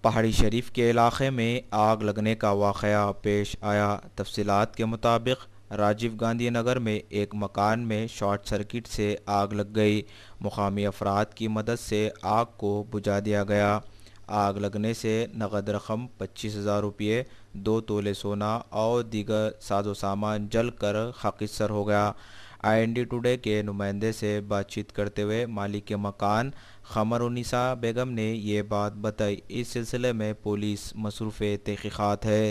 पहाड़ी शरीफ के इलाके में आग लगने का वाक़या पेश आया। तफसीलात के मुताबिक राजीव गांधी नगर में एक मकान में शॉर्ट सर्किट से आग लग गई। मुकामी अफराद की मदद से आग को बुझा दिया गया। आग लगने से नकद रकम 25,000 रुपये, 2 तोले सोना और दीगर साजो सामान जल कर खाकिसर हो गया। IND टुडे के नुमाइंदे से बातचीत करते हुए मालिक मकान खमरुन्निसा बेगम ने ये बात बताई। इस सिलसिले में पुलिस मसरूफ़ तहक़ीक़ात है।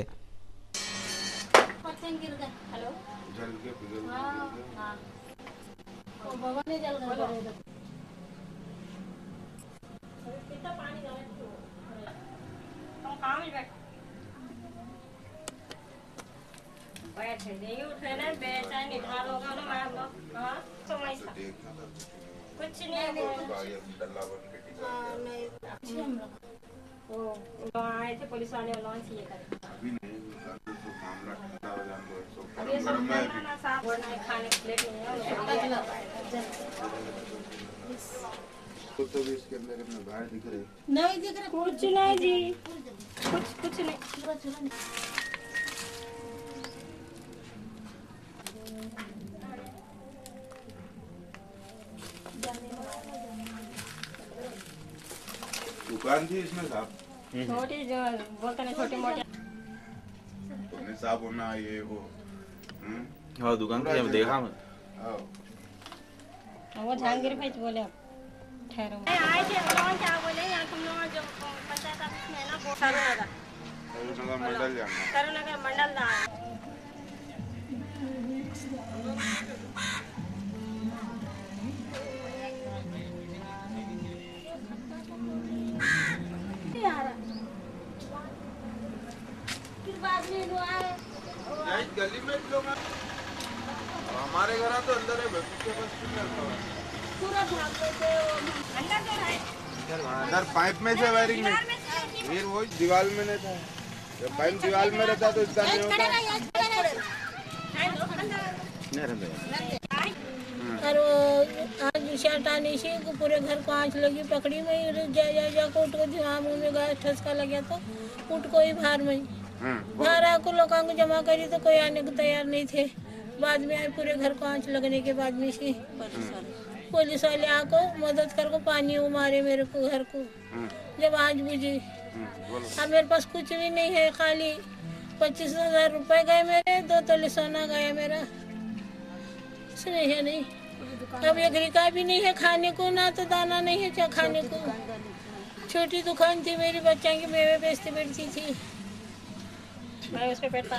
कुछ नहीं वो आए थे पुलिस वाले लॉन्च ये करे अभी नहीं मामला ठंडा हो जाए अभी ये सब ना साफ होना है, खाने की प्लेट नहीं है तो भी इसके अंदर अपने बाहर दिख रहे नहीं दिख रहे कुछ नहीं जी कुछ नहीं दुकान थी इसमें साहब छोटी जो बोलते ना छोटी मोटी साहब होना ये वो हाँ दुकान थी हम देखा मैं वो जहांगीर भाई बोले अब ठहरो आए थे कौन क्या बोले यार तुम लोग जो पंचायत ऑफिस में ना वो करुणा मंडल मंडल दा गली में लोग हमारे घर तो अंदर है पूरा अंदर पाइप में से वायरिंग में फिर वो दीवार में नहीं था। जब पाइप दीवार में रहता तो इतना नहीं होता। और आज शर्ट आने से पूरे घर को आँच लगी पकड़ी में जा को उठ को दिमाग मुँह में गैस ठसका लगा तो उठ को ही बाहर में बाहर आको लोगों को जमा करी तो कोई आने को तैयार नहीं थे। बाद में आए पूरे घर को आँच लगने के बाद में से पुलिस वाले आको मदद कर को पानी मारे मेरे को घर को जब आज बुझी। अब मेरे पास कुछ भी नहीं है, खाली 25,000 रुपए गए मेरे, 2 तोले सोना गया मेरा, कुछ नहीं है नहीं। अब एक रिका भी नहीं है खाने को, ना तो दाना नहीं है क्या खाने को। छोटी दुकान थी मेरी, बच्चा की मेवे बेचती बैठती थी। मैं उस पे बैठता